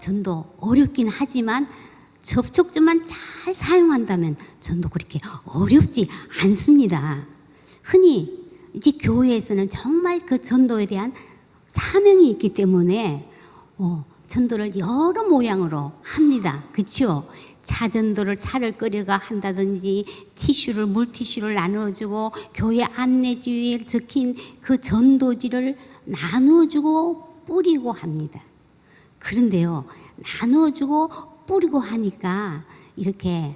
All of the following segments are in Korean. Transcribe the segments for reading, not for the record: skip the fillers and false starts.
전도 어렵긴 하지만 접촉점만 잘 사용한다면 전도 그렇게 어렵지 않습니다. 흔히 이제 교회에서는 정말 그 전도에 대한 사명이 있기 때문에 전도를 여러 모양으로 합니다. 그렇죠? 차전도를 차를 끓여가 한다든지 티슈를 물티슈를 나누어주고 교회 안내지에 적힌 그 전도지를 나누어주고 뿌리고 합니다. 그런데요, 나누어주고 뿌리고 하니까 이렇게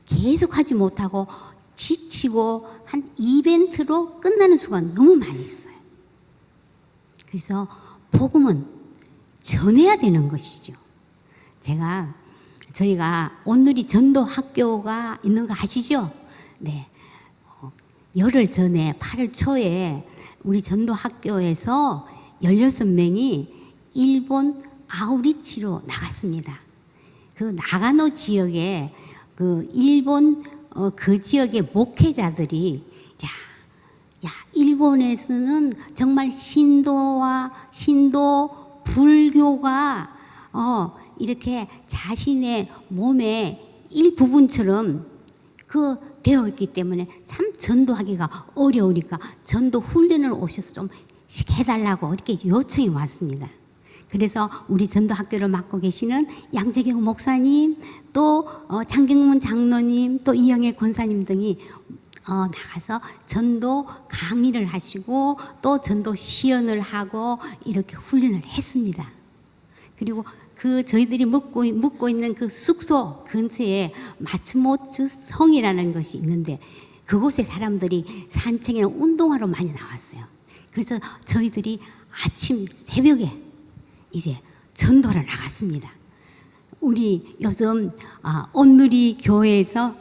계속하지 못하고 지치고 한 이벤트로 끝나는 수가 너무 많이 있어요. 그래서 복음은 전해야 되는 것이죠. 저희가 오늘이 전도 학교가 있는 거 아시죠? 네. 열흘 전에 8월 초에 우리 전도 학교에서 16명이 일본 아우리치로 나갔습니다. 그 나가노 지역에 그 일본 그 지역의 목회자들이 일본에서는 정말 신도 불교가 이렇게 자신의 몸의 일부분처럼 되어 있기 때문에 참 전도하기가 어려우니까 전도 훈련을 오셔서 좀 해달라고 이렇게 요청이 왔습니다. 그래서 우리 전도 학교를 맡고 계시는 양재경 목사님, 또 장경문 장로님, 또 이영애 권사님 등이 나가서 전도 강의를 하시고 또 전도 시연을 하고 이렇게 훈련을 했습니다. 그리고 저희들이 묵고 있는 그 숙소 근처에 마츠모츠 성이라는 것이 있는데 그곳에 사람들이 산책이나 운동하러 많이 나왔어요. 그래서 저희들이 아침 새벽에 이제 전도를 나갔습니다. 우리 요즘 온누리 교회에서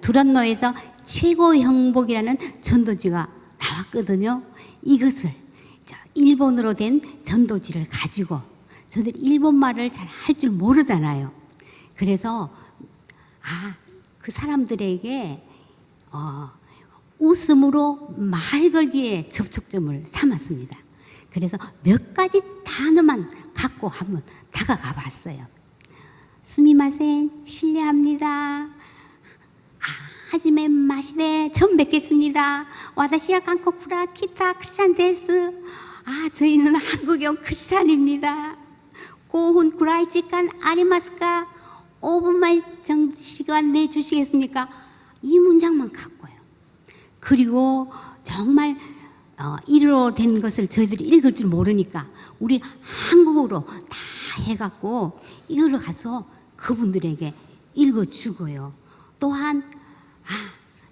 두란노에서 최고 행복이라는 전도지가 나왔거든요. 이것을 일본어로 된 전도지를 가지고 저들 일본말을 잘 할 줄 모르잖아요. 그래서 그 사람들에게 웃음으로 말 걸기에 접촉점을 삼았습니다. 그래서 몇 가지 단어만 갖고 한번 다가가 봤어요. 스미마센, 실례합니다. 하지메 마시네, 처음 뵙겠습니다. 와다시야 한국쿠라 키타 크리스찬 데스. 저희는 한국형 크리스찬입니다. 고훈 구라이지간 아리마스까? 5분만 시간 내주시겠습니까? 이 문장만 갖고요. 그리고 정말 일어로 된 것을 저희들이 읽을 줄 모르니까 우리 한국어로 다 해갖고 이걸로 가서 그분들에게 읽어주고요. 또한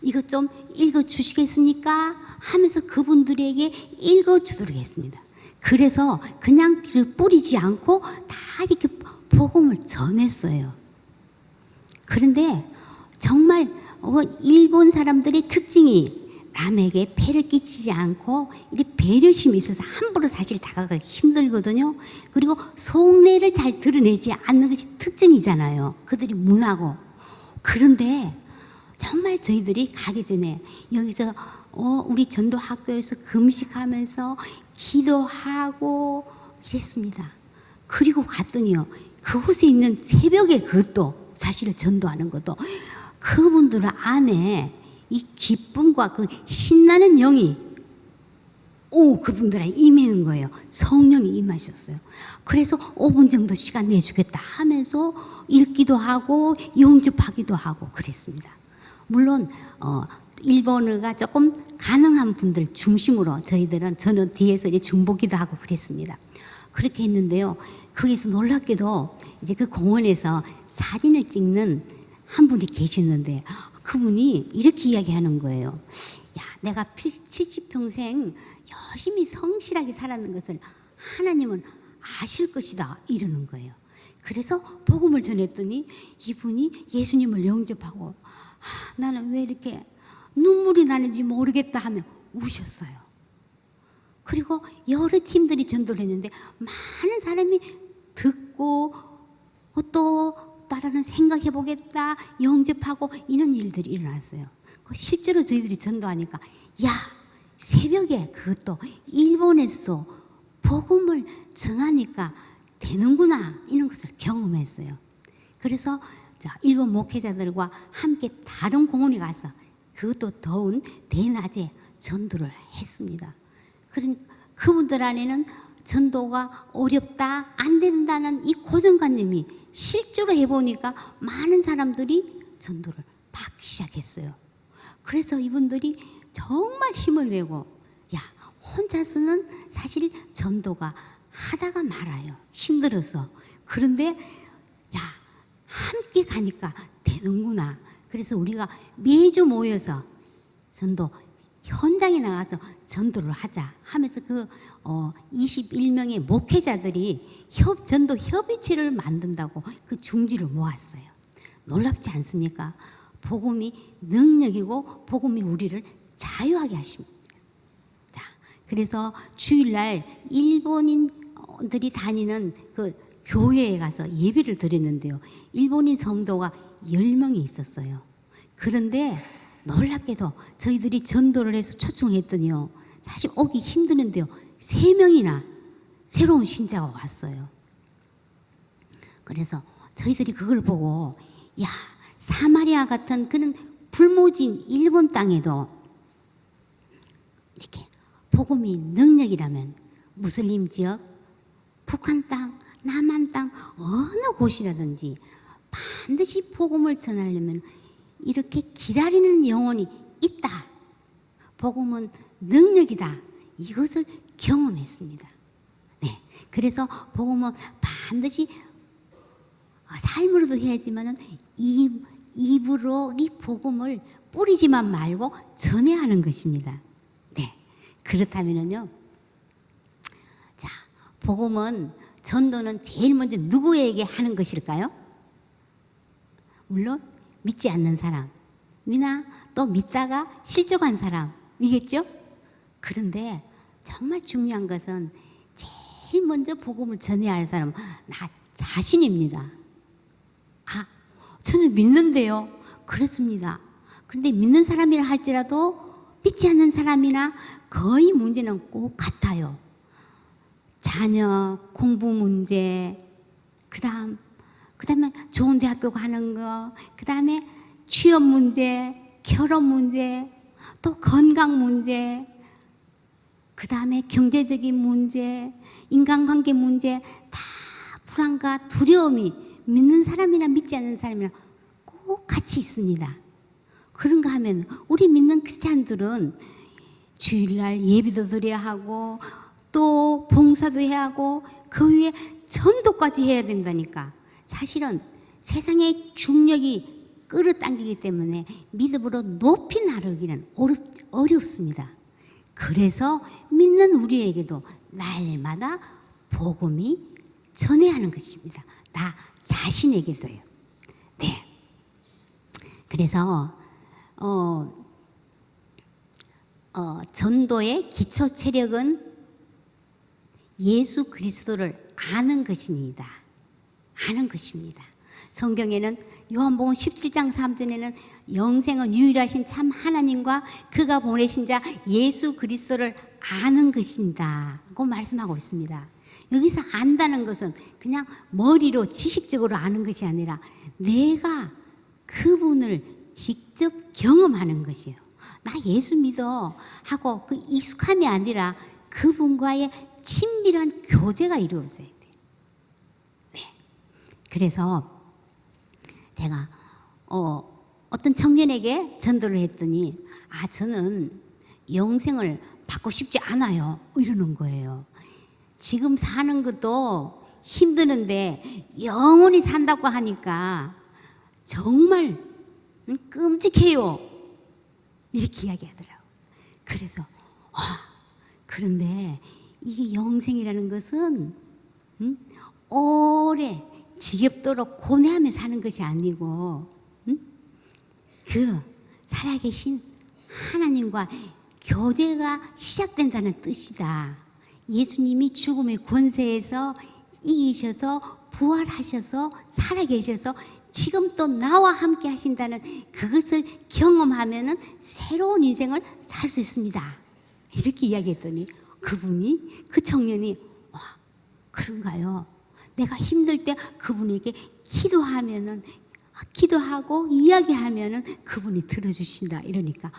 이것 좀 읽어주시겠습니까? 하면서 그분들에게 읽어주도록 했습니다. 그래서 그냥 뿌리지 않고 다 이렇게 복음을 전했어요. 그런데 정말 일본 사람들의 특징이 남에게 폐를 끼치지 않고 이렇게 배려심이 있어서 함부로 사실 다가가기 힘들거든요. 그리고 속내를 잘 드러내지 않는 것이 특징이잖아요. 그들이 문하고. 그런데 정말 저희들이 가기 전에 여기서 우리 전도 학교에서 금식하면서 기도하고 이랬습니다. 그리고 갔더니요, 그곳에 있는 새벽에 그것도 사실을 전도하는 것도 그분들 안에 이 기쁨과 그 신나는 영이 그분들한테 임하는 거예요. 성령이 임하셨어요. 그래서 5분 정도 시간 내주겠다 하면서 읽기도 하고 영접하기도 하고 그랬습니다. 물론 일본어가 조금 가능한 분들 중심으로 저는 뒤에서 이제 중보기도 하고 그랬습니다. 그렇게 했는데요. 거기서 놀랍게도 이제 그 공원에서 사진을 찍는 한 분이 계셨는데 그분이 이렇게 이야기하는 거예요. 내가 70평생 열심히 성실하게 살았는 것을 하나님은 아실 것이다 이러는 거예요. 그래서 복음을 전했더니 이분이 예수님을 영접하고 나는 왜 이렇게 눈물이 나는지 모르겠다 하며 우셨어요. 그리고 여러 팀들이 전도를 했는데 많은 사람이 듣고 또 따라는 생각해보겠다 영접하고 이런 일들이 일어났어요. 실제로 저희들이 전도하니까 새벽에 그것도 일본에서도 복음을 전하니까 되는구나 이런 것을 경험했어요. 그래서 일본 목회자들과 함께 다른 공원에 가서 그것도 더운 대낮에 전도를 했습니다. 그러니까 그분들 안에는 전도가 어렵다, 안 된다는 이 고정관념이 실제로 해보니까 많은 사람들이 전도를 받기 시작했어요. 그래서 이분들이 정말 힘을 내고, 야, 혼자서는 사실 전도가 하다가 말아요. 힘들어서. 그런데 야, 함께 가니까 되는구나. 그래서 우리가 매주 모여서 전도 현장에 나가서 전도를 하자 하면서 21명의 목회자들이 전도 협의체를 만든다고 그 중지를 모았어요. 놀랍지 않습니까? 복음이 능력이고 복음이 우리를 자유하게 하십니다. 자, 그래서 주일날 일본인들이 다니는 그 교회에 가서 예배를 드렸는데요. 일본인 성도가 10명이 있었어요. 그런데 놀랍게도 저희들이 전도를 해서 초청했더니요. 사실 오기 힘드는데요. 3명이나 새로운 신자가 왔어요. 그래서 저희들이 그걸 보고, 야, 사마리아 같은 그런 불모진 일본 땅에도 이렇게 복음이 능력이라면 무슬림 지역, 북한 땅, 남한 땅 어느 곳이라든지 반드시 복음을 전하려면 이렇게 기다리는 영혼이 있다. 복음은 능력이다. 이것을 경험했습니다. 네, 그래서 복음은 반드시 삶으로도 해야지만은 입으로 이 복음을 뿌리지만 말고 전해야 하는 것입니다. 네, 그렇다면은요. 자, 복음은 전도는 제일 먼저 누구에게 하는 것일까요? 물론 믿지 않는 사람이나 또 믿다가 실족한 사람이겠죠? 그런데 정말 중요한 것은 제일 먼저 복음을 전해야 할 사람은 나 자신입니다. 아, 저는 믿는데요. 그렇습니다. 그런데 믿는 사람이라 할지라도 믿지 않는 사람이나 거의 문제는 꼭 같아요. 자녀, 공부 문제, 그다음에 좋은 대학교 가는 거, 그다음에 취업 문제, 결혼 문제, 또 건강 문제, 그다음에 경제적인 문제, 인간관계 문제, 다 불안과 두려움이 믿는 사람이나 믿지 않는 사람이나 꼭 같이 있습니다. 그런가 하면 우리 믿는 크리스찬들은 주일날 예배도 드려야 하고 또 봉사도 해야 하고 그 위에 전도까지 해야 된다니까. 사실은 세상의 중력이 끌어당기기 때문에 믿음으로 높이 나르기는 어렵습니다. 그래서 믿는 우리에게도 날마다 복음이 전해야 하는 것입니다. 나 자신에게도요. 네. 그래서 전도의 기초 체력은 예수 그리스도를 아는 것입니다. 아는 것입니다. 성경에는 요한복음 17장 3절에는 영생은 유일하신 참 하나님과 그가 보내신 자 예수 그리스도를 아는 것입니다. 고 말씀하고 있습니다. 여기서 안다는 것은 그냥 머리로 지식적으로 아는 것이 아니라 내가 그분을 직접 경험하는 것이에요. 나 예수 믿어 하고 그 익숙함이 아니라 그분과의 친밀한 교제가 이루어져야 돼요. 네. 그래서 제가 어떤 청년에게 전도를 했더니 저는 영생을 받고 싶지 않아요. 이러는 거예요. 지금 사는 것도 힘드는데 영원히 산다고 하니까 정말 끔찍해요. 이렇게 이야기하더라고요. 그래서 그런데 이게 영생이라는 것은 오래 지겹도록 고뇌하며 사는 것이 아니고 그 살아계신 하나님과 교제가 시작된다는 뜻이다. 예수님이 죽음의 권세에서 이기셔서 부활하셔서 살아계셔서 지금 또 나와 함께 하신다는 그것을 경험하면은 새로운 인생을 살 수 있습니다. 이렇게 이야기했더니 그 청년이 그런가요? 내가 힘들 때 그분에게 기도하고 이야기하면은 그분이 들어주신다. 이러니까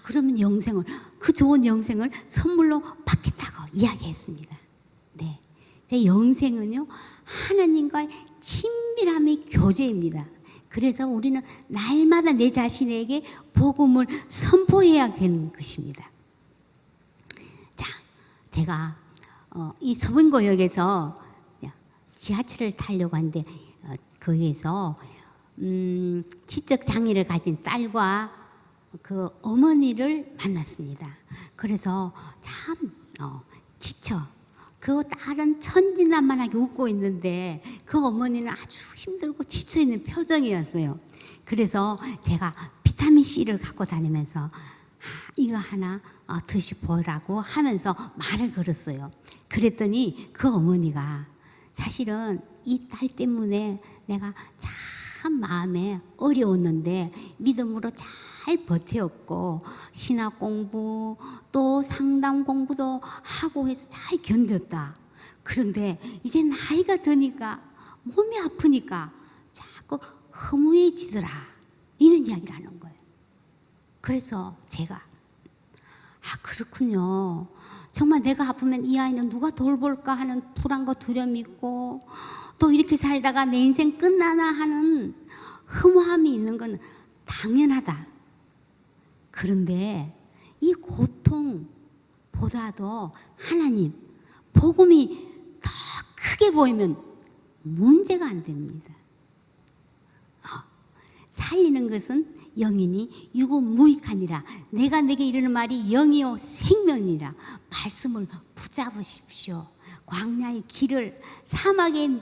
그러면 그 좋은 영생을 선물로 받겠다고 이야기했습니다. 네, 제 영생은요 하나님과의 친밀함의 교제입니다. 그래서 우리는 날마다 내 자신에게 복음을 선포해야 되는 것입니다. 자, 제가 이 서분고역에서 지하철을 타려고 하는데 거기에서 지적 장애를 가진 딸과 그 어머니를 만났습니다. 그래서 참 지쳐. 그 딸은 천진난만하게 웃고 있는데 그 어머니는 아주 힘들고 지쳐있는 표정이었어요. 그래서 제가 비타민C를 갖고 다니면서 이거 하나 드셔보라고 하면서 말을 걸었어요. 그랬더니 그 어머니가 사실은 이 딸 때문에 내가 참 마음에 어려웠는데 믿음으로 잘 버텼고 신학 공부 또 상담 공부도 하고 해서 잘 견뎠다. 그런데 이제 나이가 드니까 몸이 아프니까 자꾸 허무해지더라. 이런 이야기를 하는 거예요. 그래서 제가 그렇군요. 정말 내가 아프면 이 아이는 누가 돌볼까 하는 불안과 두려움이 있고 또 이렇게 살다가 내 인생 끝나나 하는 허무함이 있는 건 당연하다. 그런데 이 고통보다도 하나님, 복음이 더 크게 보이면 문제가 안 됩니다. 살리는 것은 영이니 육은 무익하니라. 내가 내게 이르는 말이 영이요 생명이라. 말씀을 붙잡으십시오. 광야의 사막의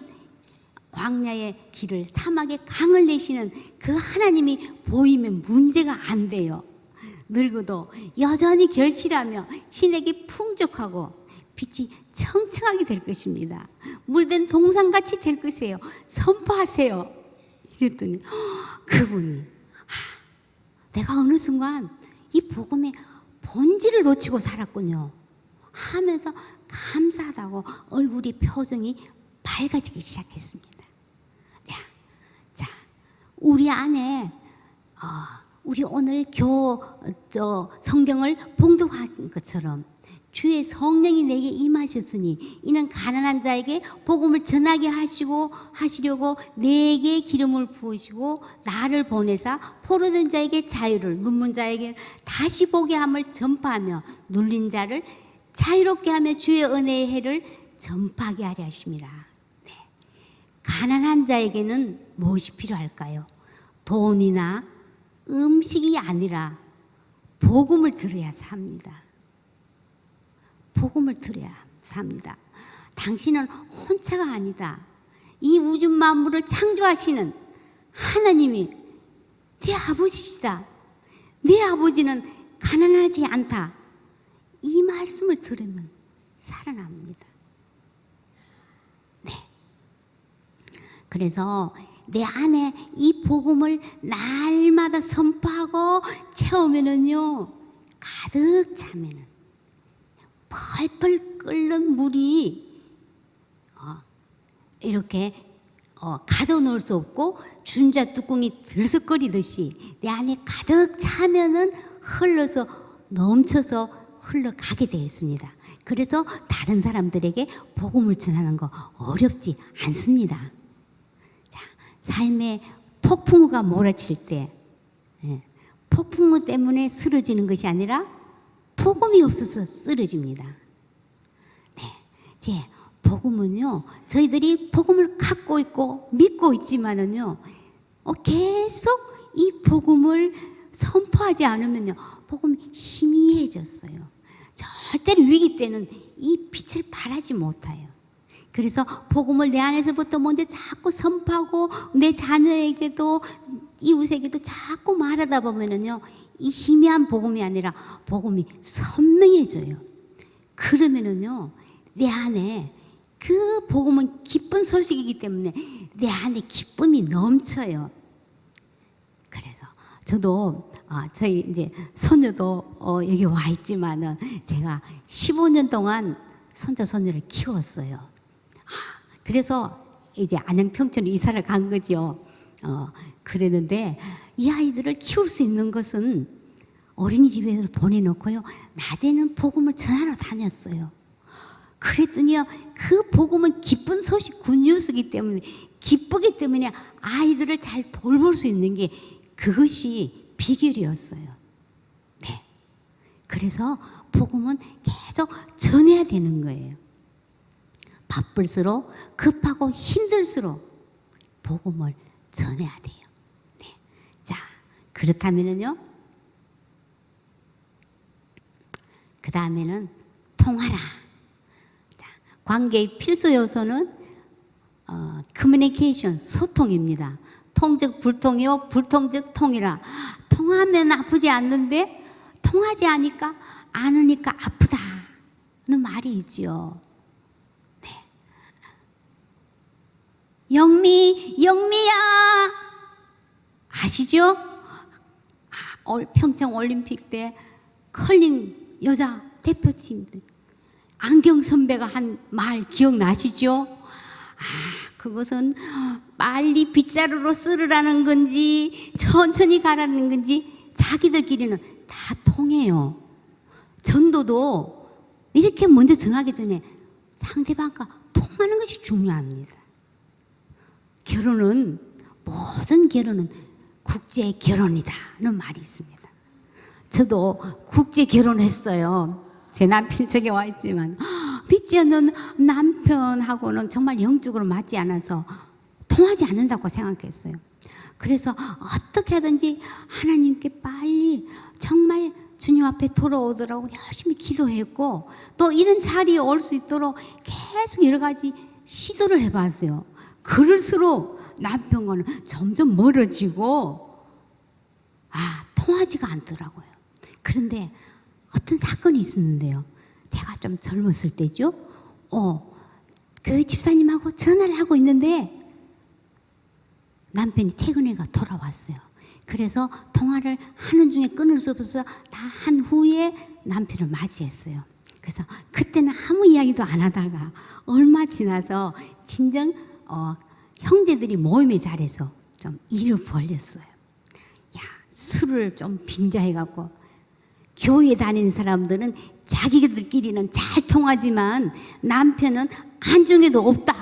강을 내시는 그 하나님이 보이면 문제가 안 돼요. 늙어도 여전히 결실하며 신에게 풍족하고 빛이 청청하게 될 것입니다. 물든 동산같이 될 것이에요. 선포하세요. 이랬더니 그분이 내가 어느 순간 이 복음의 본질을 놓치고 살았군요 하면서 감사하다고 얼굴이 표정이 밝아지기 시작했습니다. 자, 우리 안에 우리 오늘 성경을 봉독한 것처럼 주의 성령이 내게 임하셨으니 이는 가난한 자에게 복음을 전하게 하시려고 내게 기름을 부으시고 나를 보내사 포로된 자에게 자유를 눈먼 자에게 다시 보게 함을 전파하며 눌린 자를 자유롭게 하며 주의 은혜의 해를 전파하게 하려 하심이라. 네. 가난한 자에게는 무엇이 필요할까요? 돈이나 음식이 아니라 복음을 들어야 삽니다. 복음을 들어야 삽니다. 당신은 혼자가 아니다. 이 우주 만물을 창조하시는 하나님이 내 아버지시다. 내 아버지는 가난하지 않다. 이 말씀을 들으면 살아납니다. 네. 그래서 내 안에 이 복음을 날마다 선포하고 채우면은요, 가득 차면은 펄펄 끓는 물이 이렇게 가둬놓을 수 없고 준자 뚜껑이 들썩거리듯이 내 안에 가득 차면은 흘러서 넘쳐서 흘러가게 되어 있습니다. 그래서 다른 사람들에게 복음을 전하는 거 어렵지 않습니다. 자, 삶에 폭풍우가 몰아칠 때 폭풍우 때문에 쓰러지는 것이 아니라 복음이 없어서 쓰러집니다. 네, 이제 복음은요, 저희들이 복음을 갖고 있고 믿고 있지만은요, 계속 이 복음을 선포하지 않으면요, 복음이 희미해졌어요. 절대로 위기 때는 이 빛을 발하지 못해요. 그래서 복음을 내 안에서부터 먼저 자꾸 선포하고 내 자녀에게도 이웃에게도 자꾸 말하다 보면은요, 이 희미한 복음이 아니라 복음이 선명해져요. 그러면은요, 내 안에 그 복음은 기쁜 소식이기 때문에 내 안에 기쁨이 넘쳐요. 그래서 저도 저희 이제 손녀도 여기 와 있지만은 제가 15년 동안 손자 손녀를 키웠어요. 그래서 이제 안양 평촌으로 이사를 간 거죠. 그랬는데 이 아이들을 키울 수 있는 것은 어린이집에 보내놓고요. 낮에는 복음을 전하러 다녔어요. 그랬더니요, 그 복음은 기쁜 소식, 굿뉴스이기 때문에, 기쁘기 때문에 아이들을 잘 돌볼 수 있는 게 그것이 비결이었어요. 네. 그래서 복음은 계속 전해야 되는 거예요. 바쁠수록, 급하고 힘들수록 복음을 전해야 돼요. 네. 자, 그렇다면은요, 그 다음에는 통하라. 자, 관계의 필수 요소는 커뮤니케이션, 소통입니다. 통즉 불통이요, 불통즉 통이라. 통하면 아프지 않는데 통하지 않으니까 아프다는 말이 있죠. 네. 영미야 아시죠? 평창 올림픽 때 컬링 여자 대표팀 안경 선배가 한 말 기억나시죠? 그것은 빨리 빗자루로 쓰르라는 건지 천천히 가라는 건지 자기들끼리는 다 통해요. 전도도 이렇게 먼저 전하기 전에 상대방과 통하는 것이 중요합니다. 모든 결혼은 국제 결혼이다는 말이 있습니다. 저도 국제 결혼했어요. 제 남편이 저기 와 있지만 믿지 않는 남편하고는 정말 영적으로 맞지 않아서 통하지 않는다고 생각했어요. 그래서 어떻게 하든지 하나님께 빨리 정말 주님 앞에 돌아오더라고 열심히 기도했고, 또 이런 자리에 올 수 있도록 계속 여러 가지 시도를 해봤어요. 그럴수록 남편과는 점점 멀어지고 통하지가 않더라고요. 그런데 어떤 사건이 있었는데요. 제가 좀 젊었을 때죠. 교회 집사님하고 전화를 하고 있는데 남편이 퇴근해가 돌아왔어요. 그래서 통화를 하는 중에 끊을 수 없어서 다 한 후에 남편을 맞이했어요. 그래서 그때는 아무 이야기도 안 하다가 얼마 지나서 진정 형제들이 모임의 자리에서 좀 일을 벌렸어요. 술을 좀 빙자해갖고 교회 다니는 사람들은 자기들끼리는 잘 통하지만 남편은 안중에도 없다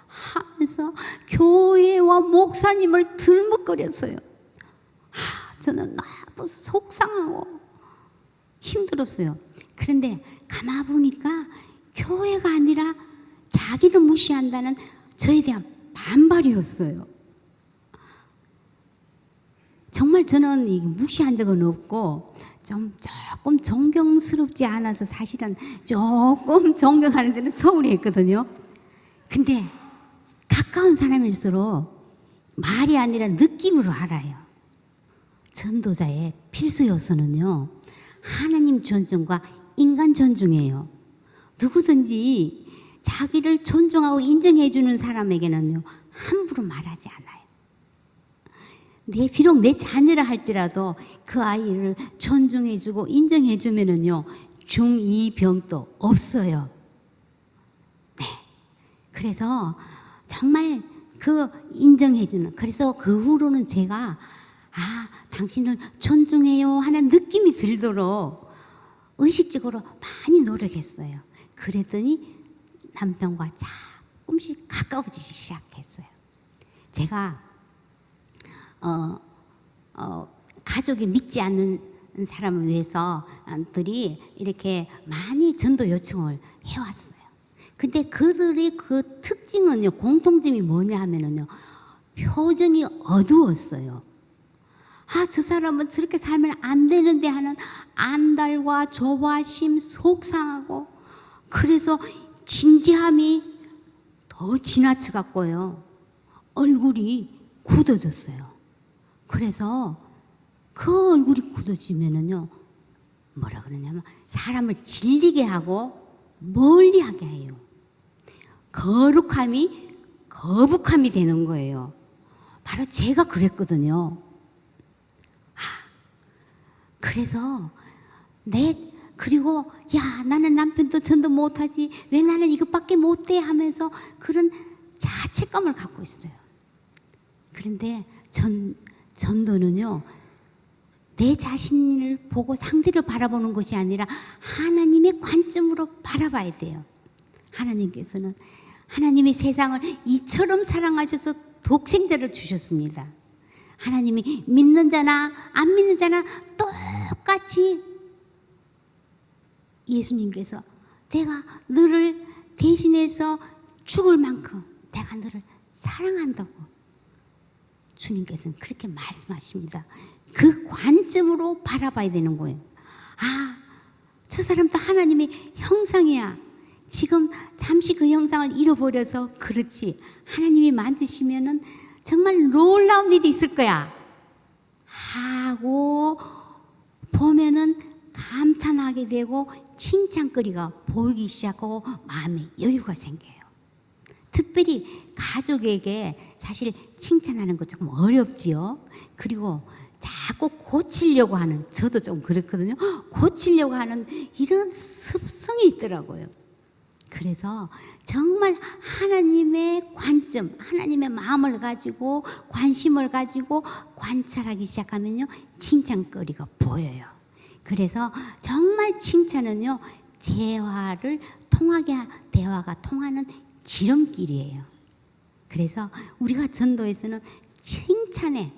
하면서 교회와 목사님을 들먹거렸어요. 저는 너무 속상하고 힘들었어요. 그런데 가만 보니까 교회가 아니라 자기를 무시한다는 저에 대한 반발이었어요. 정말 저는 무시한 적은 없고 조금 존경스럽지 않아서 사실은 조금 존경하는 데는 소홀히 했거든요. 근데 가까운 사람일수록 말이 아니라 느낌으로 알아요. 전도자의 필수 요소는요, 하나님 존중과 인간 존중이에요. 누구든지 자기를 존중하고 인정해 주는 사람에게는요, 함부로 말하지 않아요. 비록 내 자녀라 할지라도 그 아이를 존중해주고 인정해주면은요, 중2병도 없어요. 네. 그래서 정말 인정해주는, 그래서 그 후로는 제가, 당신을 존중해요 하는 느낌이 들도록 의식적으로 많이 노력했어요. 그랬더니 남편과 조금씩 가까워지기 시작했어요. 제가 가족이 믿지 않는 사람을 위해서 들이 이렇게 많이 전도 요청을 해왔어요. 근데 그들의 그 특징은요, 공통점이 뭐냐 하면은요, 표정이 어두웠어요. 저 사람은 저렇게 살면 안 되는데 하는 안달과 조바심, 속상하고, 그래서 진지함이 더 지나쳐갔고요. 얼굴이 굳어졌어요. 그래서 그 얼굴이 굳어지면은요, 뭐라 그러냐면 사람을 질리게 하고 멀리하게 해요. 거북함이 되는 거예요. 바로 제가 그랬거든요. 그래서 그리고 야, 나는 남편도 전도 못하지, 왜 나는 이것밖에 못해 하면서 그런 자책감을 갖고 있어요. 그런데 전도는요, 내 자신을 보고 상대를 바라보는 것이 아니라 하나님의 관점으로 바라봐야 돼요. 하나님께서는 하나님이 세상을 이처럼 사랑하셔서 독생자를 주셨습니다. 하나님이 믿는 자나 안 믿는 자나 똑같이 예수님께서 내가 너를 대신해서 죽을 만큼 내가 너를 사랑한다고 주님께서는 그렇게 말씀하십니다. 그 관점으로 바라봐야 되는 거예요. 아, 저 사람도 하나님의 형상이야. 지금 잠시 그 형상을 잃어버려서 그렇지, 하나님이 만드시면은 정말 놀라운 일이 있을 거야 하고 보면은 감탄하게 되고 칭찬거리가 보이기 시작하고 마음에 여유가 생겨요. 특별히 가족에게 사실 칭찬하는 거 조금 어렵지요. 그리고 자꾸 고치려고 하는, 저도 좀 그렇거든요. 고치려고 하는 이런 습성이 있더라고요. 그래서 정말 하나님의 관점, 하나님의 마음을 가지고 관심을 가지고 관찰하기 시작하면요, 칭찬거리가 보여요. 그래서 정말 칭찬은요, 대화가 통하는 지름길이에요. 그래서 우리가 전도에서는 칭찬에,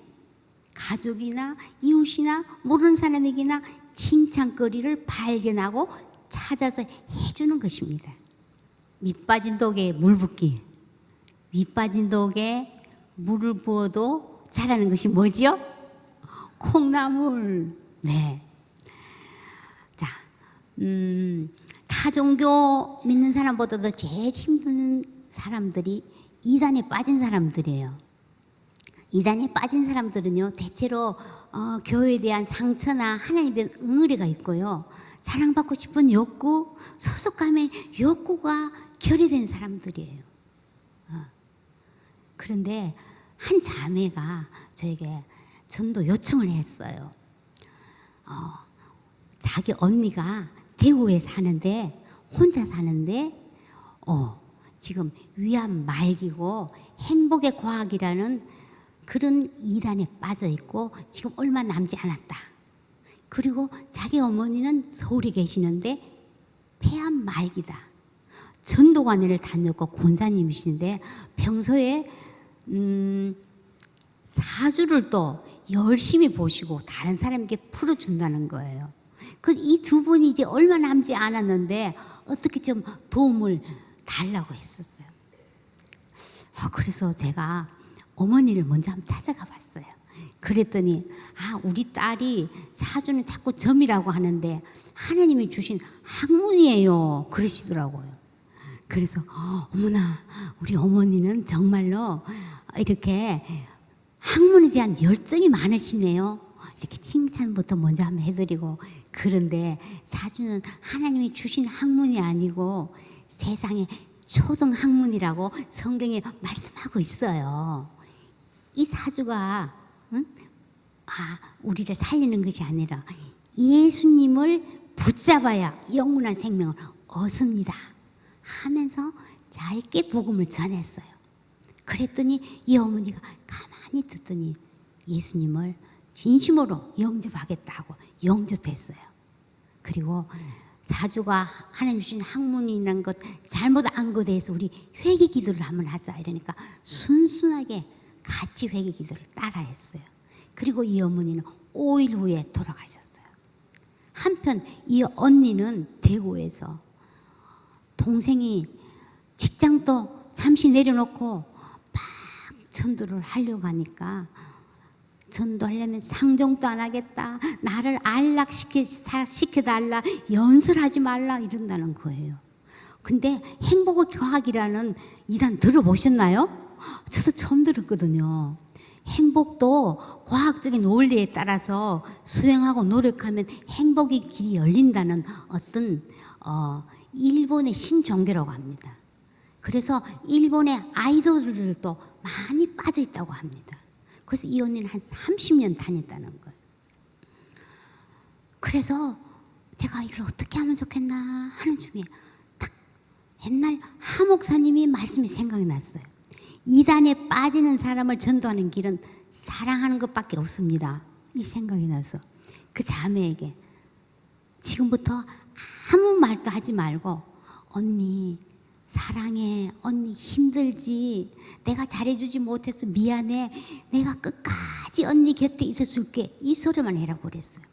가족이나 이웃이나 모르는 사람에게나 칭찬거리를 발견하고 찾아서 해주는 것입니다. 밑 빠진 독에 물 붓기. 밑 빠진 독에 물을 부어도 자라는 것이 뭐지요? 콩나물. 네. 자, 타 종교 믿는 사람보다도 제일 힘든 사람들이 이단에 빠진 사람들이에요. 이단에 빠진 사람들은요, 대체로 교회에 대한 상처나 하나님에 대한 응어리가 있고요, 사랑받고 싶은 욕구, 소속감의 욕구가 결여된 사람들이에요. 그런데 한 자매가 저에게 전도 요청을 했어요. 자기 언니가 대구에 사는데, 혼자 사는데 지금 위암 말기고 행복의 과학이라는 그런 이단에 빠져 있고 지금 얼마 남지 않았다. 그리고 자기 어머니는 서울에 계시는데 폐암 말기다. 전도관을 다녔고 권사님이신데 평소에 사주를 또 열심히 보시고 다른 사람에게 풀어준다는 거예요. 이 두 분이 이제 얼마 남지 않았는데 어떻게 좀 도움을 달라고 했었어요. 그래서 제가 어머니를 먼저 한번 찾아가 봤어요. 그랬더니 우리 딸이 사주는 자꾸 점이라고 하는데 하나님이 주신 학문이에요 그러시더라고요. 그래서 어머나, 우리 어머니는 정말로 이렇게 학문에 대한 열정이 많으시네요. 이렇게 칭찬부터 먼저 한번 해드리고, 그런데 사주는 하나님이 주신 학문이 아니고 세상의 초등 학문이라고 성경에 말씀하고 있어요. 이 사주가 우리를 살리는 것이 아니라 예수님을 붙잡아야 영원한 생명을 얻습니다 하면서 짧게 복음을 전했어요. 그랬더니 이 어머니가 가만히 듣더니 예수님을 진심으로 영접하겠다고 영접했어요. 그리고 사주가 하나님 주신 학문이라는 것 잘못 안 것에 대해서 우리 회개 기도를 한번 하자 이러니까 순순하게 같이 회개 기도를 따라 했어요. 그리고 이 어머니는 5일 후에 돌아가셨어요. 한편 이 언니는 대구에서 동생이 직장도 잠시 내려놓고 막 전도를 하려고 하니까, 전도하려면 상종도 안 하겠다, 나를 안락시켜달라, 연설하지 말라 이런다는 거예요. 근데 행복의 과학이라는 이단 들어보셨나요? 저도 처음 들었거든요. 행복도 과학적인 원리에 따라서 수행하고 노력하면 행복의 길이 열린다는 어떤 일본의 신종교라고 합니다. 그래서 일본의 아이돌들도 많이 빠져 있다고 합니다. 그래서 이 언니는 한 30년 다녔다는 거예요. 그래서 제가 이걸 어떻게 하면 좋겠나 하는 중에 딱 옛날 하 목사님이 말씀이 생각이 났어요. 이단에 빠지는 사람을 전도하는 길은 사랑하는 것밖에 없습니다. 이 생각이 나서 그 자매에게 지금부터 아무 말도 하지 말고 언니 사랑해, 언니 힘들지, 내가 잘해주지 못해서 미안해, 내가 끝까지 언니 곁에 있어줄게, 이 소리만 해라고 그랬어요.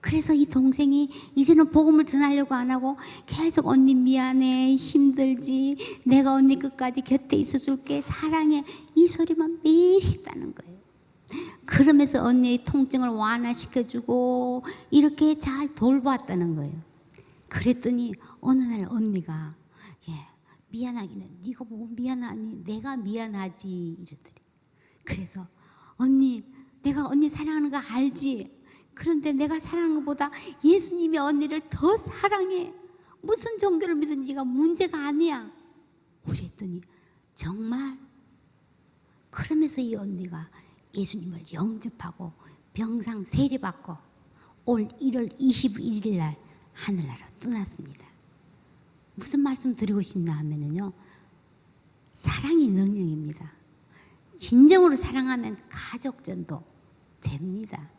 그래서 이 동생이 이제는 복음을 전하려고 안 하고 계속 언니 미안해, 힘들지, 내가 언니 끝까지 곁에 있어줄게, 사랑해, 이 소리만 매일 했다는 거예요. 그러면서 언니의 통증을 완화시켜주고 이렇게 잘 돌보았다는 거예요. 그랬더니 어느 날 언니가 미안하기는 네가 뭐 미안하니, 내가 미안하지 이러더래. 그래서 언니, 내가 언니 사랑하는 거 알지? 그런데 내가 사랑하는 것보다 예수님이 언니를 더 사랑해. 무슨 종교를 믿든지가 문제가 아니야. 그랬더니 정말 그러면서 이 언니가 예수님을 영접하고 병상 세례받고 올 1월 21일 날 하늘나라 떠났습니다. 무슨 말씀 드리고 싶나 하면은요, 사랑이 능력입니다. 진정으로 사랑하면 가족전도 됩니다.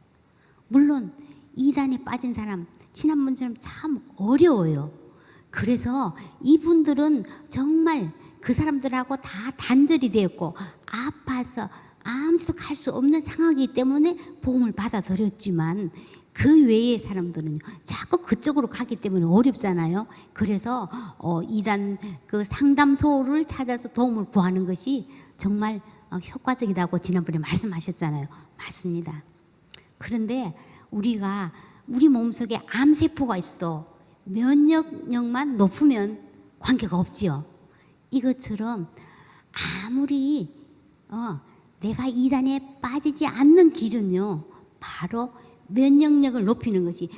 물론 이단에 빠진 사람 지난번처럼 참 어려워요. 그래서 이분들은 정말 그 사람들하고 다 단절이 되었고 아파서 아무데도 갈 수 없는 상황이기 때문에 복음을 받아들였지만 그 외의 사람들은 자꾸 그쪽으로 가기 때문에 어렵잖아요. 그래서 이단 그 상담소를 찾아서 도움을 구하는 것이 정말 효과적이라고 지난번에 말씀하셨잖아요. 맞습니다. 그런데 우리가 우리 몸속에 암세포가 있어도 면역력만 높으면 관계가 없지요. 이것처럼 아무리 내가 이단에 빠지지 않는 길은요, 바로 면역력을 높이는 것이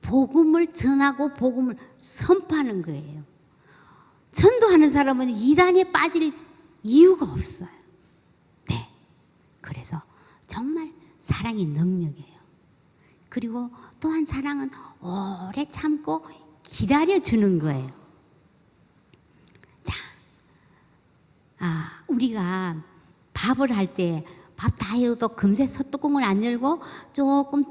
복음을 전하고 복음을 선포하는 거예요. 전도하는 사람은 이단에 빠질 이유가 없어요. 네, 그래서 정말 사랑이 능력이에요. 그리고 또한 사랑은 오래 참고 기다려주는 거예요. 자, 우리가 밥을 할 때 밥 다 해도 금세 소뚜껑을 안 열고 조금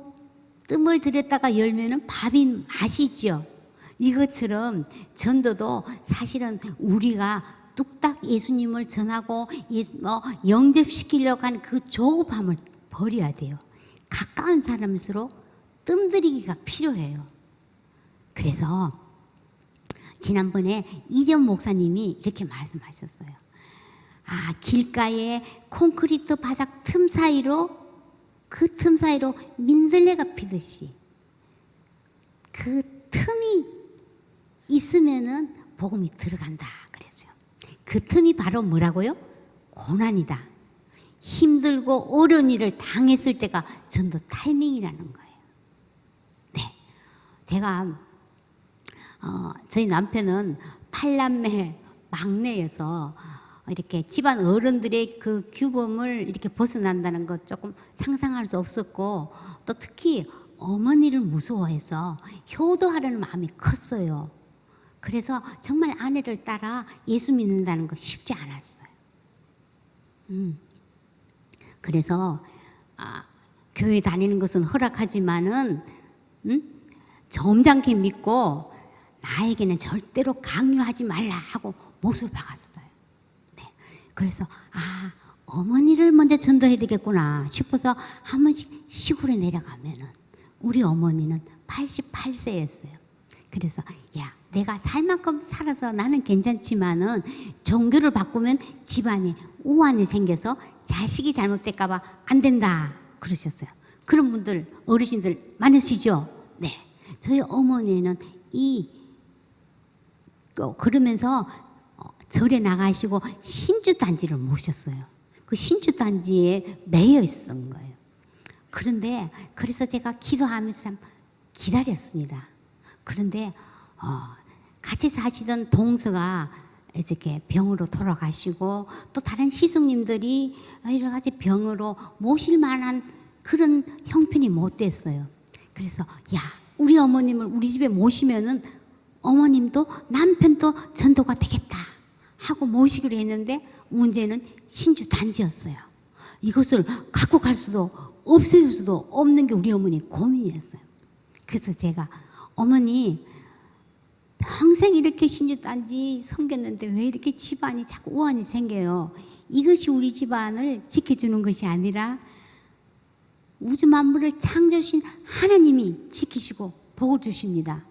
뜸을 들였다가 열면은 밥이 맛이 있죠. 이것처럼 전도도 사실은 우리가 뚝딱 예수님을 전하고 영접시키려고 하는 그 조급함을 버려야 돼요. 가까운 사람일수록 뜸들이기가 필요해요. 그래서 지난번에 이재훈 목사님이 이렇게 말씀하셨어요. 길가에 콘크리트 바닥 틈 사이로 민들레가 피듯이 그 틈이 있으면은 복음이 들어간다 그랬어요. 그 틈이 바로 뭐라고요? 고난이다. 힘들고 어려운 일을 당했을 때가 전도 타이밍이라는 거예요. 네, 제가 저희 남편은 8남매 막내여서 이렇게 집안 어른들의 그 규범을 이렇게 벗어난다는 것 조금 상상할 수 없었고, 또 특히 어머니를 무서워해서 효도하려는 마음이 컸어요. 그래서 정말 아내를 따라 예수 믿는다는 거 쉽지 않았어요. 그래서 교회 다니는 것은 허락하지만은 점잖게 믿고 나에게는 절대로 강요하지 말라 하고 못을 박았어요. 그래서 어머니를 먼저 전도해야 되겠구나 싶어서 한 번씩 시골에 내려가면은 우리 어머니는 88세였어요. 그래서 내가 살 만큼 살아서 나는 괜찮지만은 종교를 바꾸면 집안에 우환이 생겨서 자식이 잘못될까 봐 안 된다 그러셨어요. 그런 분들 어르신들 많으시죠? 네, 저희 어머니는 그러면서 절에 나가시고 신주단지를 모셨어요. 그 신주단지에 매여 있었던 거예요. 그런데 그래서 제가 기도하면서 참 기다렸습니다. 그런데 같이 사시던 동서가 이렇게 병으로 돌아가시고 또 다른 시숙님들이 여러 가지 병으로 모실 만한 그런 형편이 못 됐어요. 그래서 우리 어머님을 우리 집에 모시면은 어머님도 남편도 전도가 되겠다 하고 모시기로 했는데 문제는 신주 단지였어요. 이것을 갖고 갈 수도 없앨 수도 없는 게 우리 어머니 고민이었어요. 그래서 제가 어머니 평생 이렇게 신주 단지 섬겼는데 왜 이렇게 집안이 자꾸 우환이 생겨요? 이것이 우리 집안을 지켜주는 것이 아니라 우주 만물을 창조하신 하나님이 지키시고 복을 주십니다.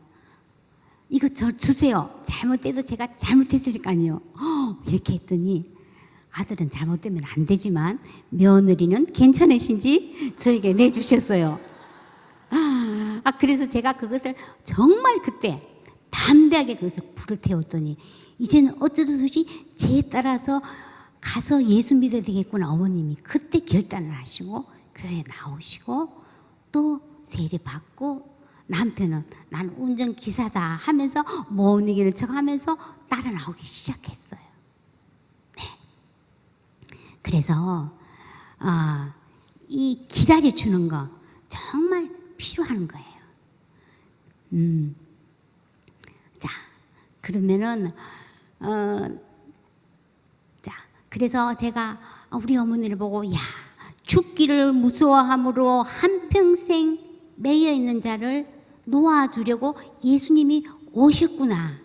이거 저 주세요. 잘못돼도 제가 잘못했을 거 아니에요. 이렇게 했더니 아들은 잘못되면 안 되지만 며느리는 괜찮으신지 저에게 내주셨어요. 그래서 제가 그것을 정말 그때 담대하게 그것을 불을 태웠더니 이제는 어쩔 수 없이 제 따라서 가서 예수 믿어야 되겠구나. 어머님이 그때 결단을 하시고 교회에 나오시고 또 세례 받고 남편은 나는 운전기사다 하면서 못 이기는 척하면서 따라 나오기 시작했어요. 네. 그래서 이 기다려주는 거 정말 필요한 거예요. 자, 그러면은 자, 그래서 제가 우리 어머니를 보고 야, 죽기를 무서워함으로 한평생 매여 있는 자를 놓아주려고 예수님이 오셨구나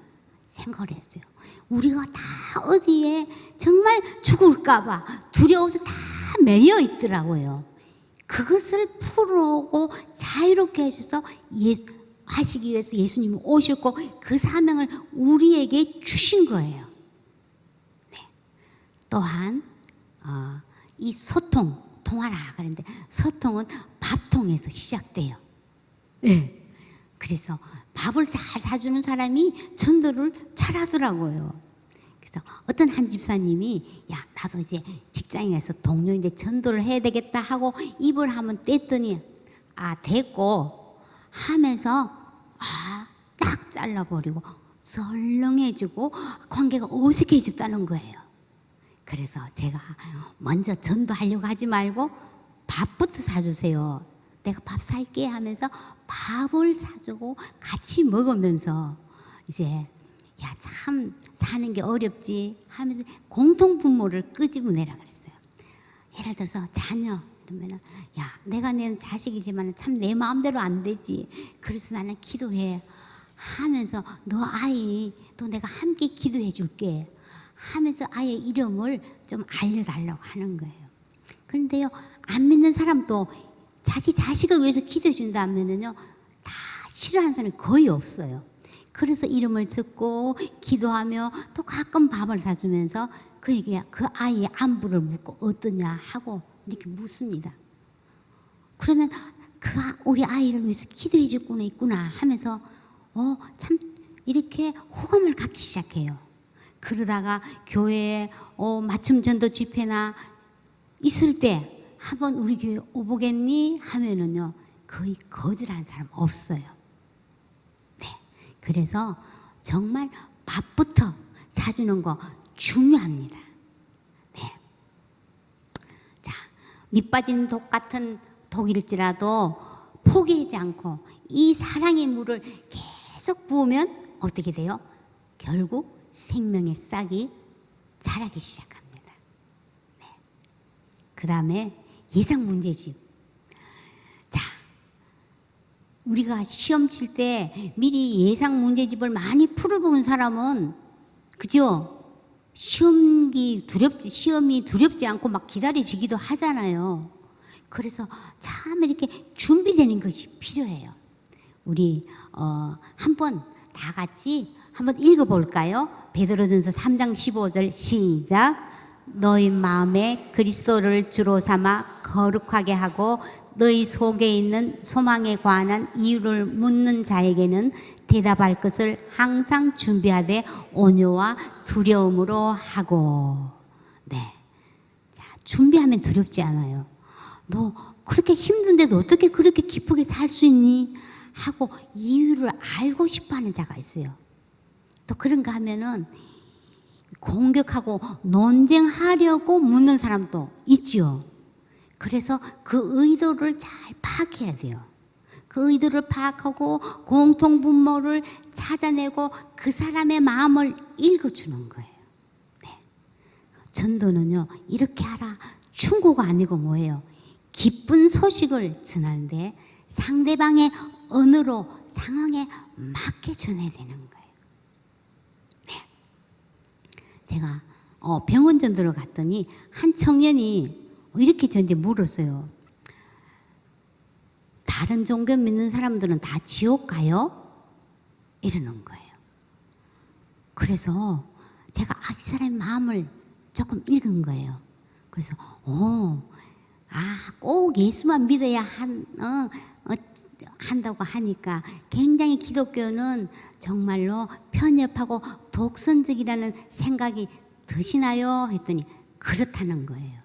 생각을 했어요. 우리가 다 어디에 정말 죽을까봐 두려워서 다 매여 있더라고요. 그것을 풀어오고 자유롭게 하셔서 하시기 위해서 예수님이 오셨고 그 사명을 우리에게 주신 거예요. 네. 또한 이 소통, 통하라 그랬는데 소통은 밥통에서 시작돼요. 네. 그래서 밥을 잘 사주는 사람이 전도를 잘하더라고요. 그래서 어떤 한 집사님이 야 나도 이제 직장에서 동료인데 전도를 해야 되겠다 하고 입을 한번 뗐더니 됐고 하면서 딱 잘라버리고 설렁해지고 관계가 어색해졌다는 거예요. 그래서 제가 먼저 전도하려고 하지 말고 밥부터 사주세요. 내가 밥 살게 하면서 밥을 사주고 같이 먹으면서 이제 야 참 사는 게 어렵지 하면서 공통분모를 끄집어내라 그랬어요. 예를 들어서 자녀 이러면은 야 내가 낸 자식이지만 참 내 마음대로 안 되지. 그래서 나는 기도해 하면서 너 아이 또 내가 함께 기도해 줄게 하면서 아이의 이름을 좀 알려달라고 하는 거예요. 그런데요 안 믿는 사람도 자기 자식을 위해서 기도해 준다면은요 다 싫어하는 사람이 거의 없어요. 그래서 이름을 듣고 기도하며 또 가끔 밥을 사주면서 그에게 그 아이의 안부를 묻고 어떠냐 하고 이렇게 묻습니다. 그러면 우리 아이를 위해서 기도해 줬구나 있구나 하면서 참 이렇게 호감을 갖기 시작해요. 그러다가 교회에 맞춤 전도 집회나 있을 때 한번 우리 교회 오보겠니 하면은요 거의 거절하는 사람 없어요. 네, 그래서 정말 밥부터 사주는 거 중요합니다. 네, 자 밑빠진 독 같은 독일지라도 포기하지 않고 이 사랑의 물을 계속 부으면 어떻게 돼요? 결국 생명의 싹이 자라기 시작합니다. 네. 그 다음에 예상 문제집. 자, 우리가 시험 칠 때 미리 예상 문제집을 많이 풀어보는 사람은 그죠? 시험이 두렵지 않고 막 기다려지기도 하잖아요. 그래서 참 이렇게 준비되는 것이 필요해요. 우리 한번 다 같이 한번 읽어볼까요? 베드로전서 3장 15절 시작. 너희 마음에 그리스도를 주로 삼아 거룩하게 하고 너희 속에 있는 소망에 관한 이유를 묻는 자에게는 대답할 것을 항상 준비하되 온유와 두려움으로 하고. 네, 자 준비하면 두렵지 않아요. 너 그렇게 힘든데도 어떻게 그렇게 기쁘게 살 수 있니? 하고 이유를 알고 싶어하는 자가 있어요. 또 그런가 하면은 공격하고 논쟁하려고 묻는 사람도 있죠. 그래서 그 의도를 잘 파악해야 돼요. 그 그 의도를 파악하고 공통 분모를 찾아내고 그 사람의 마음을 읽어주는 거예요. 네. 전도는요, 이렇게 하라. 충고가 아니고 뭐예요? 기쁜 소식을 전하는데 상대방의 언어로 상황에 맞게 전해야 되는 거예요. 네. 제가 병원 전도를 갔더니 한 청년이 이렇게 저한테 물었어요. 다른 종교 믿는 사람들은 다 지옥 가요? 이러는 거예요. 그래서 제가 이 사람의 마음을 조금 읽은 거예요. 그래서 꼭 예수만 믿어야 한다고 하니까 굉장히 기독교는 정말로 편협하고 독선적이라는 생각이 드시나요? 했더니 그렇다는 거예요.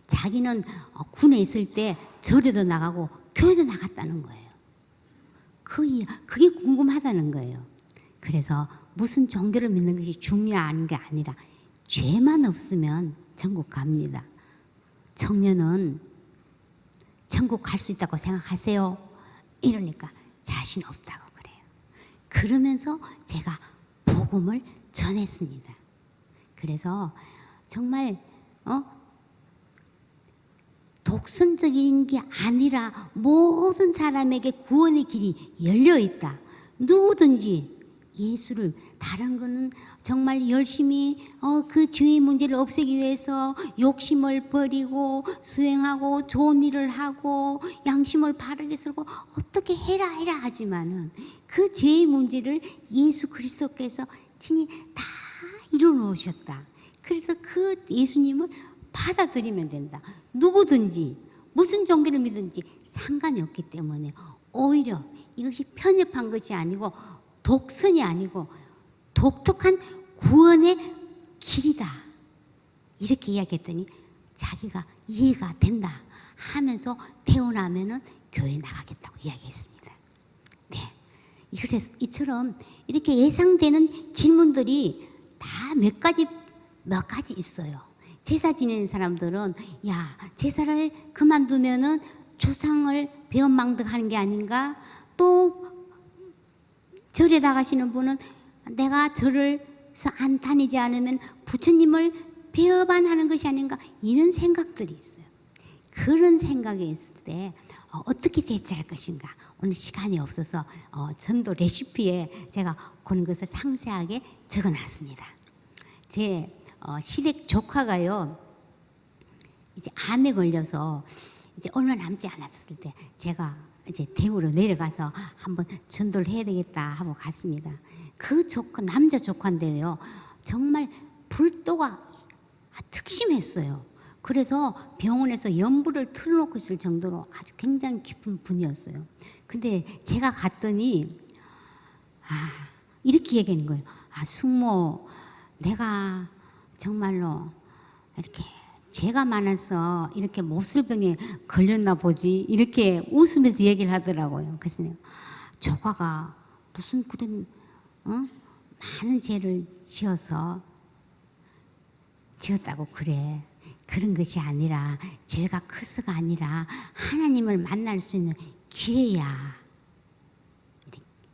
자기는 군에 있을 때 절에도 나가고 교회도 나갔다는 거예요. 그게 궁금하다는 거예요. 그래서 무슨 종교를 믿는 것이 중요한 게 아니라 죄만 없으면 천국 갑니다. 청년은 천국 갈 수 있다고 생각하세요? 이러니까 자신 없다고 그래요. 그러면서 제가 복음을 전했습니다. 그래서 정말 독선적인 게 아니라 모든 사람에게 구원의 길이 열려 있다. 누구든지 예수를, 다른 거는 정말 열심히 그 죄의 문제를 없애기 위해서 욕심을 버리고 수행하고 좋은 일을 하고 양심을 바르게 쓰고 어떻게 해라 하지만은 그 죄의 문제를 예수 그리스도께서 친히 다 이루어놓으셨다. 그래서 그 예수님을 받아들이면 된다. 누구든지 무슨 종교를 믿든지 상관이 없기 때문에 오히려 이것이 편협한 것이 아니고 독선이 아니고 독특한 구원의 길이다. 이렇게 이야기했더니 자기가 이해가 된다 하면서 태어나면은 교회 나가겠다고 이야기했습니다. 네, 그래서 이처럼 이렇게 예상되는 질문들이 다 몇 가지 있어요. 제사 지내는 사람들은 제사를 그만두면은 조상을 배은망덕하는 게 아닌가? 또 절에 나가시는 분은 내가 절에서 안 다니지 않으면 부처님을 배반하는 것이 아닌가? 이런 생각들이 있어요. 그런 생각이 있을 때 어떻게 대처할 것인가? 오늘 시간이 없어서 전도 레시피에 제가 그런 것을 상세하게 적어놨습니다. 제 시댁 조카가요, 이제 암에 걸려서 이제 얼마 남지 않았을 때 제가 이제 대구로 내려가서 한번 전도를 해야 되겠다 하고 갔습니다. 그 조카, 남자 조카인데요, 정말 불도가 특심했어요. 그래서 병원에서 연부를 틀어놓고 있을 정도로 아주 굉장히 깊은 분이었어요. 근데 제가 갔더니 이렇게 얘기하는 거예요. 숙모, 내가 정말로 이렇게 죄가 많아서 이렇게 몹쓸병에 걸렸나 보지, 이렇게 웃으면서 얘기를 하더라고요. 그래서 조카가 무슨 그런 많은 죄를 지었다고 그래. 그런 것이 아니라 죄가 커서가 아니라 하나님을 만날 수 있는 기회야.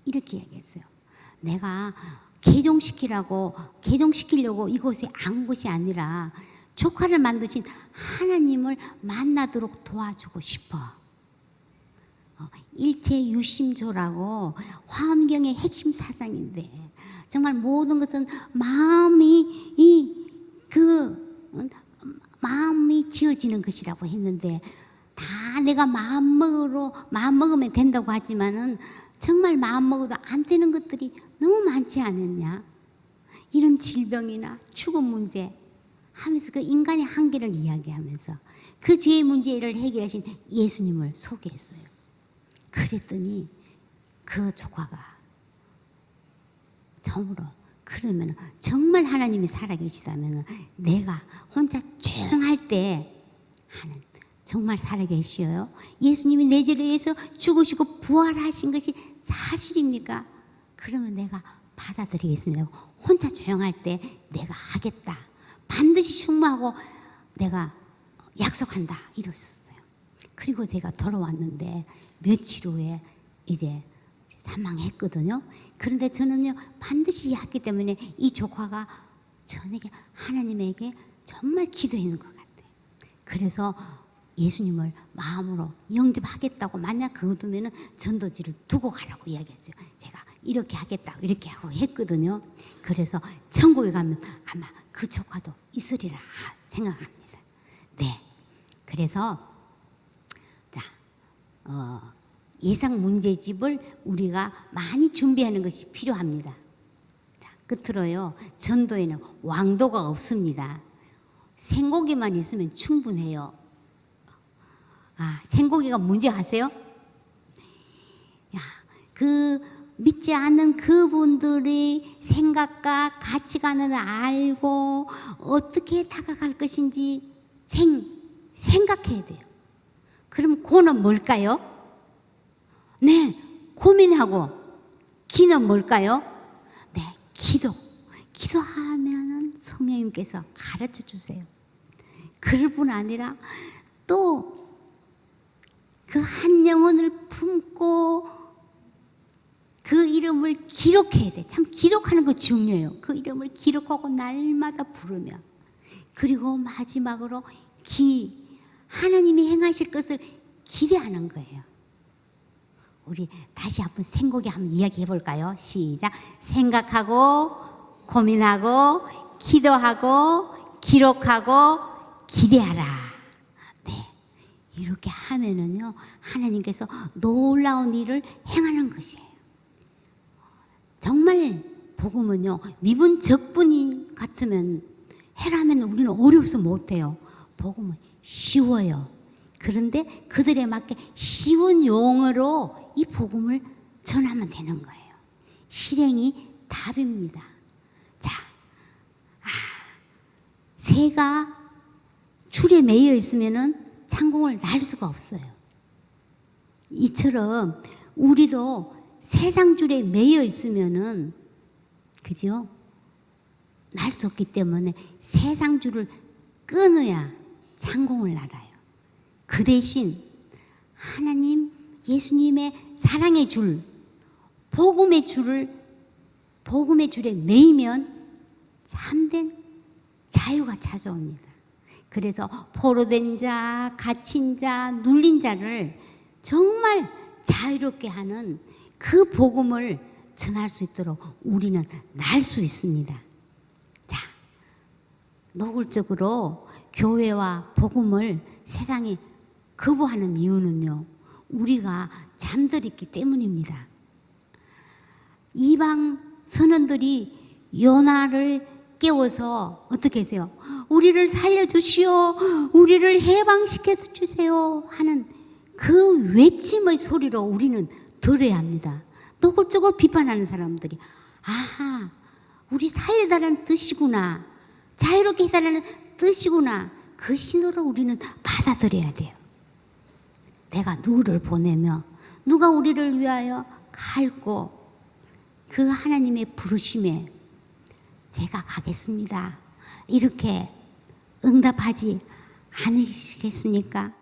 이렇게 얘기했어요. 내가 개종시키려고 이곳에 안 것이 아니라 조카를 만드신 하나님을 만나도록 도와주고 싶어. 일체유심조라고 화엄경의 핵심 사상인데, 정말 모든 것은 마음이 지어지는 것이라고 했는데, 다 내가 마음 먹으면 된다고 하지만은 정말 마음 먹어도 안 되는 것들이 너무 많지 않았냐? 이런 질병이나 죽음 문제 하면서 그 인간의 한계를 이야기하면서 그 죄의 문제를 해결하신 예수님을 소개했어요. 그랬더니 그 조카가 처음으로, 그러면 정말 하나님이 살아계시다면 내가 혼자 조용할 때 정말 살아계시어요? 예수님이 내 죄를 위해서 죽으시고 부활하신 것이 사실입니까? 그러면 내가 받아들이겠습니다. 혼자 조용할 때 내가 하겠다, 반드시 충무하고 내가 약속한다, 이랬어요. 그리고 제가 돌아왔는데 며칠 후에 이제 사망했거든요. 그런데 저는요 반드시 했기 때문에 이 조카가 저에게 하나님에게 정말 기도했는 것 같아요. 그래서 예수님을 마음으로 영접하겠다고 만약 그거 두면은 전도지를 두고 가라고 이야기했어요. 제가 이렇게 하겠다고 이렇게 하고 했거든요. 그래서 천국에 가면 아마 그 조카도 있으리라 생각합니다. 네, 그래서 자, 예상 문제집을 우리가 많이 준비하는 것이 필요합니다. 자, 끝으로요, 전도에는 왕도가 없습니다. 생고기만 있으면 충분해요. 생고기가 문제 아세요? 그 믿지 않는 그분들이 생각과 가치관을 알고 어떻게 다가갈 것인지 생각해야 돼요. 그럼 고는 뭘까요? 네, 고민하고 기는 뭘까요? 네, 기도하면은 성령님께서 가르쳐 주세요. 그럴 뿐 아니라 또 그 한 영혼을 품고 그 이름을 기록해야 돼. 참 기록하는 거 중요해요. 그 이름을 기록하고 날마다 부르며, 그리고 마지막으로 하나님이 행하실 것을 기대하는 거예요. 우리 다시 한번 생고기 한번 이야기해 볼까요? 시작. 생각하고 고민하고 기도하고 기록하고 기대하라. 이렇게 하면은요, 하나님께서 놀라운 일을 행하는 것이에요. 정말 복음은요, 미분 적분이 같으면 해라면 우리는 어려워서 못해요. 복음은 쉬워요. 그런데 그들에 맞게 쉬운 용어로 이 복음을 전하면 되는 거예요. 실행이 답입니다. 자, 새가 줄에 매여 있으면은 창공을 날 수가 없어요. 이처럼 우리도 세상줄에 매여 있으면은, 그죠? 날 수 없기 때문에 세상줄을 끊어야 창공을 날아요. 그 대신 하나님, 예수님의 사랑의 줄, 복음의 줄에 매이면 참된 자유가 찾아옵니다. 그래서 포로된 자, 갇힌 자, 눌린 자를 정말 자유롭게 하는 그 복음을 전할 수 있도록 우리는 날 수 있습니다. 자, 노골적으로 교회와 복음을 세상에 거부하는 이유는요, 우리가 잠들었기 때문입니다. 이방 선원들이 요나를 깨워서 어떻게 했어요? 우리를 살려주시오, 우리를 해방시켜 주세요 하는 그 외침의 소리로 우리는 들어야 합니다. 노골적으로 비판하는 사람들이, 아하, 우리 살려달라는 뜻이구나, 자유롭게 해달라는 뜻이구나, 그 신호로 우리는 받아들여야 돼요. 내가 누구를 보내며 누가 우리를 위하여 갈고 그 하나님의 부르심에 제가 가겠습니다, 이렇게 응답하지 않으시겠습니까?